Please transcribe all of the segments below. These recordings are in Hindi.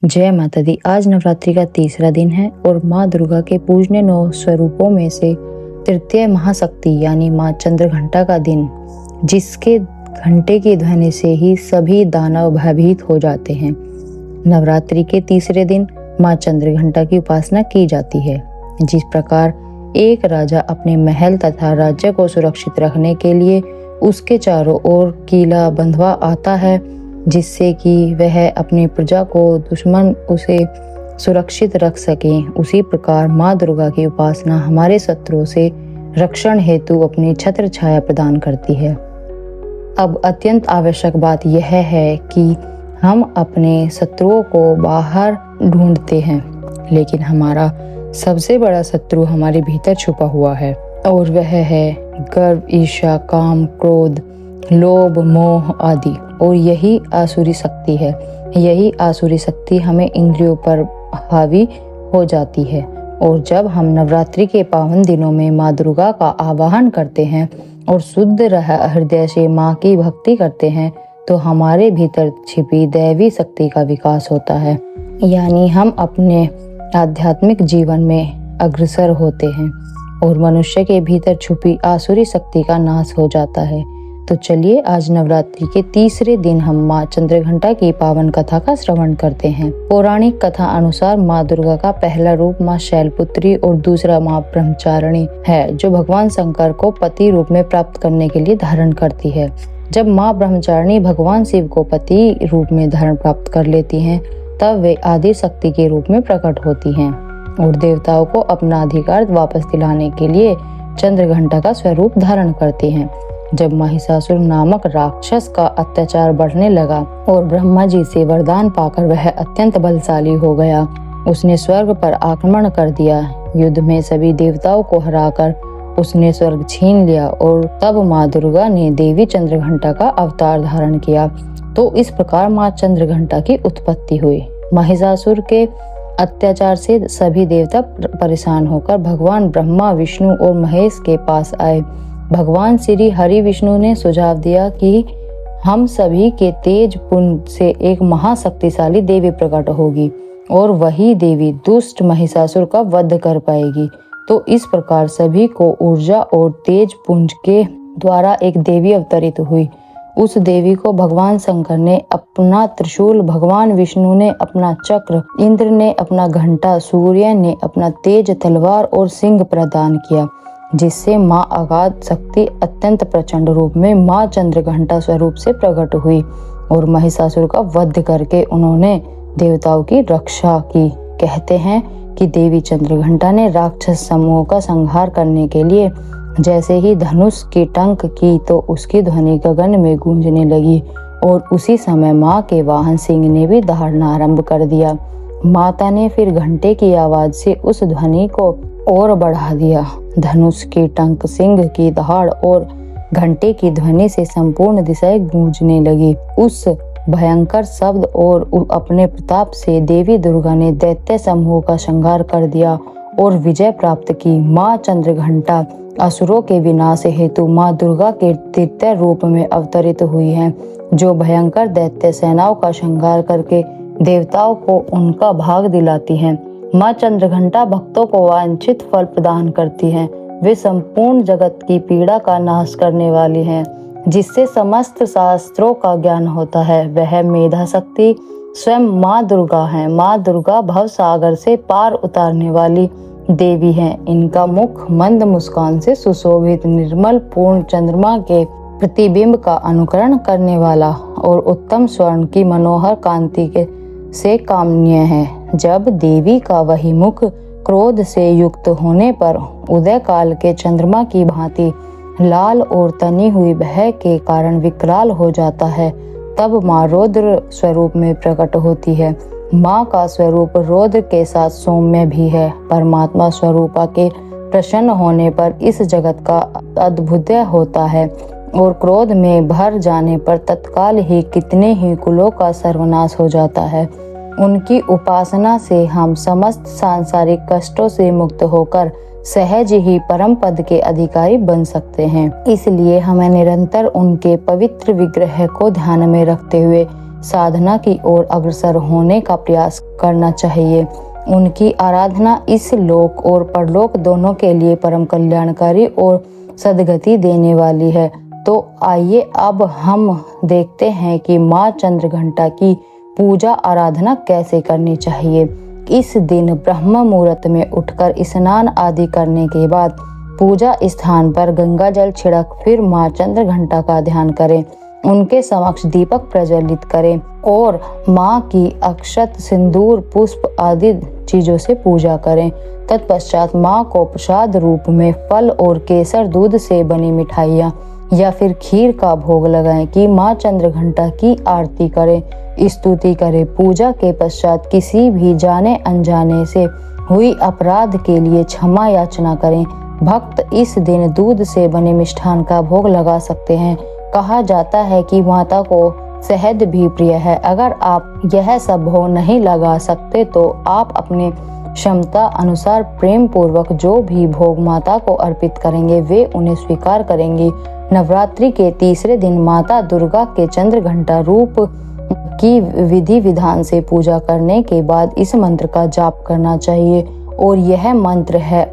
जय माता दी। आज नवरात्रि का तीसरा दिन है और माँ दुर्गा के पूजनीय 9 स्वरूपों में से तृतीय महाशक्ति यानी माँ चंद्रघंटा का दिन, जिसके घंटे की ध्वनि से ही सभी दानव भयभीत हो जाते हैं। नवरात्रि के तीसरे दिन माँ चंद्रघंटा की उपासना की जाती है। जिस प्रकार एक राजा अपने महल तथा राज्य को सुरक्षित रखने के लिए उसके चारों ओर किला बंधवा आता है, जिससे कि वह अपनी प्रजा को दुश्मन उसे सुरक्षित रख सके, उसी प्रकार माँ दुर्गा की उपासना हमारे शत्रुओं से रक्षण हेतु अपनी छत्र छाया प्रदान करती है। अब अत्यंत आवश्यक बात यह है कि हम अपने शत्रुओं को बाहर ढूंढते हैं, लेकिन हमारा सबसे बड़ा शत्रु हमारे भीतर छुपा हुआ है और वह है गर्व, ईर्ष्या, काम, क्रोध, लोभ, मोह आदि। और यही आसुरी शक्ति है। यही आसुरी शक्ति हमें इंद्रियों पर हावी हो जाती है। और जब हम नवरात्रि के पावन दिनों में माँ दुर्गा का आवाहन करते हैं और शुद्ध हृदय से माँ की भक्ति करते हैं, तो हमारे भीतर छिपी दैवी शक्ति का विकास होता है, यानी हम अपने आध्यात्मिक जीवन में अग्रसर होते हैं और मनुष्य के भीतर छुपी आसुरी शक्ति का नाश हो जाता है। तो चलिए आज नवरात्रि के तीसरे दिन हम माँ चंद्रघंटा की पावन कथा का श्रवण करते हैं। पौराणिक कथा अनुसार माँ दुर्गा का पहला रूप माँ शैलपुत्री और दूसरा माँ ब्रह्मचारिणी है, जो भगवान शंकर को पति रूप में प्राप्त करने के लिए धारण करती है। जब माँ ब्रह्मचारिणी भगवान शिव को पति रूप में धारण प्राप्त कर लेती हैं, तब वे आदि शक्ति के रूप में प्रकट होती हैं और देवताओं को अपना अधिकार वापस दिलाने के लिए चंद्रघंटा का स्वरूप धारण करती हैं। जब महिषासुर नामक राक्षस का अत्याचार बढ़ने लगा और ब्रह्मा जी से वरदान पाकर वह अत्यंत बलशाली हो गया, उसने स्वर्ग पर आक्रमण कर दिया। युद्ध में सभी देवताओं को हराकर उसने स्वर्ग छीन लिया और तब माँ दुर्गा ने देवी चंद्रघंटा का अवतार धारण किया। तो इस प्रकार माँ चंद्रघंटा की उत्पत्ति हुई। महिषासुर के अत्याचार से सभी देवता परेशान होकर भगवान ब्रह्मा, विष्णु और महेश के पास आए। भगवान श्री हरि विष्णु ने सुझाव दिया कि हम सभी के तेज पुंज से एक महाशक्तिशाली देवी प्रकट होगी और वही देवी दुष्ट महिषासुर का वध कर पाएगी। तो इस प्रकार सभी को ऊर्जा और तेज पुंज के द्वारा एक देवी अवतरित हुई। उस देवी को भगवान शंकर ने अपना त्रिशूल, भगवान विष्णु ने अपना चक्र, इंद्र ने अपना घंटा, सूर्य ने अपना तेज तलवार और सिंह प्रदान किया, जिससे माँ अगाध शक्ति अत्यंत प्रचंड रूप में माँ चंद्रघंटा स्वरूप से प्रकट हुई और महिषासुर का वध करके उन्होंने देवताओं की रक्षा की। कहते हैं कि देवी चंद्रघंटा ने राक्षस समूह का संहार करने के लिए जैसे ही धनुष की टंक की, तो उसकी ध्वनि गगन में गूंजने लगी और उसी समय माँ के वाहन सिंह ने भी दहाड़ना आरंभ कर दिया। माता ने फिर घंटे की आवाज से उस ध्वनि को और बढ़ा दिया। धनुष की टंक, सिंह की दहाड़ और घंटे की ध्वनि से संपूर्ण दिशाएं गूंजने लगी। उस भयंकर शब्द और अपने प्रताप से देवी दुर्गा ने दैत्य समूह का संहार कर दिया और विजय प्राप्त की। माँ चंद्रघंटा असुरों के विनाश हेतु माँ दुर्गा के तृतीय रूप में अवतरित हुई हैं, जो भयंकर दैत्य सेनाओं का संहार करके देवताओं को उनका भाग दिलाती हैं। माँ चंद्रघंटा भक्तों को वांछित फल प्रदान करती हैं। वे संपूर्ण जगत की पीड़ा का नाश करने वाली हैं, जिससे समस्त शास्त्रों का ज्ञान होता है। वह मेधा शक्ति स्वयं माँ दुर्गा है। माँ दुर्गा भव सागर से पार उतारने वाली देवी हैं। इनका मुख मंद मुस्कान से सुशोभित, निर्मल पूर्ण चंद्रमा के प्रतिबिंब का अनुकरण करने वाला और उत्तम स्वर्ण की मनोहर कांति के से कामनीय है। जब देवी का वही मुख क्रोध से युक्त होने पर उदय काल के चंद्रमा की भांति लाल और तनी हुई भय के कारण विकराल हो जाता है, तब माँ रौद्र स्वरूप में प्रकट होती है। माँ का स्वरूप रौद्र के साथ सौम्य भी है। परमात्मा स्वरूपा के प्रसन्न होने पर इस जगत का अद्भुत होता है और क्रोध में भर जाने पर तत्काल ही कितने ही कुलों का सर्वनाश हो जाता है। उनकी उपासना से हम समस्त सांसारिक कष्टों से मुक्त होकर सहज ही परम पद के अधिकारी बन सकते हैं। इसलिए हमें निरंतर उनके पवित्र विग्रह को ध्यान में रखते हुए साधना की ओर अग्रसर होने का प्रयास करना चाहिए। उनकी आराधना इस लोक और परलोक दोनों के लिए परम कल्याणकारी और सद्गति देने वाली है। तो आइए अब हम देखते हैं कि माँ चंद्रघंटा की पूजा आराधना कैसे करनी चाहिए। इस दिन ब्रह्म मुहूर्त में उठकर स्नान आदि करने के बाद पूजा स्थान पर गंगा जल छिड़क फिर माँ चंद्रघंटा का ध्यान करें, उनके समक्ष दीपक प्रज्वलित करें और माँ की अक्षत, सिंदूर, पुष्प आदि चीजों से पूजा करें। तत्पश्चात माँ को प्रसाद रूप में फल और केसर दूध से बनी मिठाइयाँ या फिर खीर का भोग लगाएं कि माँ चंद्रघंटा की आरती करें, स्तुति करें। पूजा के पश्चात किसी भी जाने अनजाने से हुई अपराध के लिए क्षमा याचना करें। भक्त इस दिन दूध से बने मिष्ठान का भोग लगा सकते हैं। कहा जाता है कि माता को शहद भी प्रिय है। अगर आप यह सब भोग नहीं लगा सकते तो आप अपने क्षमता अनुसार प्रेम पूर्वक जो भी भोग माता को अर्पित करेंगे वे उन्हें स्वीकार करेंगी। नवरात्रि के तीसरे दिन माता दुर्गा के चंद्रघंटा रूप की विधि विधान से पूजा करने के बाद इस मंत्र का जाप करना चाहिए और यह मंत्र है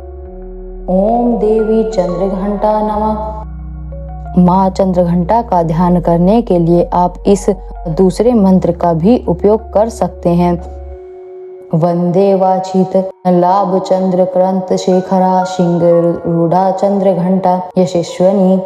ओम देवी चंद्रघंटा नमः। माँ चंद्रघंटा का ध्यान करने के लिए आप इस दूसरे मंत्र का भी उपयोग कर सकते हैं। वंदे वाचित लाभ चंद्र क्रंत शेखरा सिंह रूढ़ा चंद्रघंटा यशस्वनी।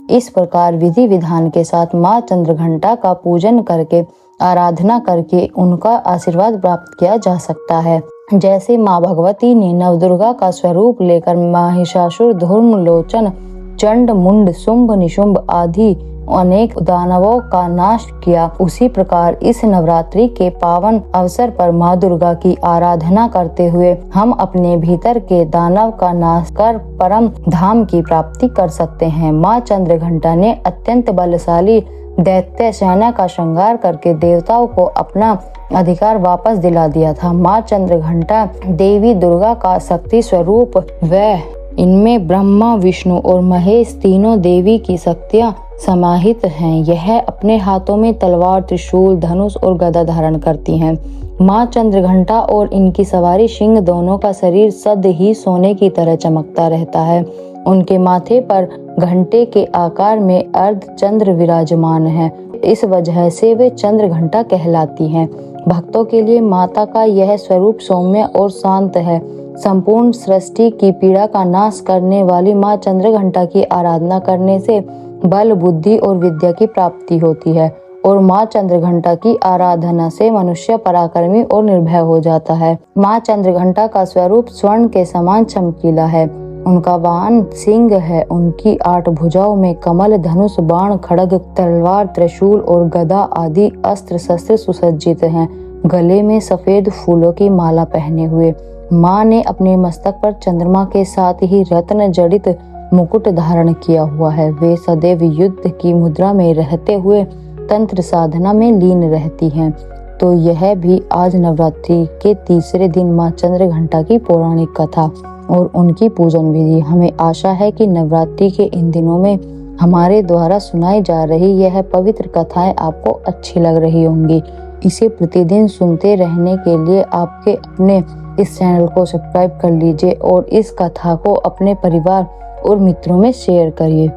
इस प्रकार विधि विधान के साथ माँ चंद्रघंटा का पूजन करके आराधना करके उनका आशीर्वाद प्राप्त किया जा सकता है। जैसे माँ भगवती ने नवदुर्गा का स्वरूप लेकर महिषासुर, धूम्रलोचन, चंड, मुंड, शुंभ, निशुंभ आदि अनेक दानवों का नाश किया, उसी प्रकार इस नवरात्रि के पावन अवसर पर माँ दुर्गा की आराधना करते हुए हम अपने भीतर के दानव का नाश कर परम धाम की प्राप्ति कर सकते हैं। माँ चंद्रघंटा ने अत्यंत बलशाली दैत्य सेना का श्रृंगार करके देवताओं को अपना अधिकार वापस दिला दिया था। माँ चंद्रघंटा देवी दुर्गा का शक्ति स्वरूप व इनमें ब्रह्मा, विष्णु और महेश तीनों देवी की शक्तियां समाहित हैं। यह अपने हाथों में तलवार, त्रिशूल, धनुष और गदा धारण करती हैं। माँ चंद्रघंटा और इनकी सवारी सिंह दोनों का शरीर सद ही सोने की तरह चमकता रहता है। उनके माथे पर घंटे के आकार में अर्ध चंद्र विराजमान है। इस वजह से वे चंद्रघंटा कहलाती हैं। भक्तों के लिए माता का यह स्वरूप सौम्य और शांत है। संपूर्ण सृष्टि की पीड़ा का नाश करने वाली माँ चंद्रघंटा की आराधना करने से बल, बुद्धि और विद्या की प्राप्ति होती है और माँ चंद्रघंटा की आराधना से मनुष्य पराक्रमी और निर्भय हो जाता है। माँ चंद्रघंटा का स्वरूप स्वर्ण के समान चमकीला है। उनका वाहन सिंह है। उनकी 8 भुजाओं में कमल, धनुष, बाण, खड्ग, तलवार, त्रिशूल और गदा आदि अस्त्र शस्त्र सुसज्जित हैं। गले में सफेद फूलों की माला पहने हुए माँ ने अपने मस्तक पर चंद्रमा के साथ ही रत्न जड़ित मुकुट धारण किया हुआ है। वे सदैव युद्ध की मुद्रा में रहते हुए तंत्र साधना में लीन रहती हैं। तो यह भी आज नवरात्रि के तीसरे दिन माँ चंद्रघंटा की पौराणिक कथा और उनकी पूजन विधि। हमें आशा है कि नवरात्रि के इन दिनों में हमारे द्वारा सुनाई जा रही यह पवित्र कथाएं आपको अच्छी लग रही होंगी। इसे प्रतिदिन सुनते रहने के लिए आपके अपने इस चैनल को सब्सक्राइब कर लीजिए और इस कथा को अपने परिवार और मित्रों में शेयर करिए,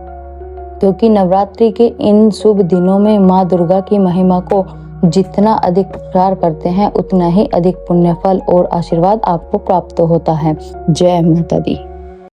क्योंकि नवरात्रि के इन शुभ दिनों में माँ दुर्गा की महिमा को जितना अधिक प्रचार करते हैं उतना ही अधिक पुण्य फल और आशीर्वाद आपको प्राप्त होता है। जय माता दी।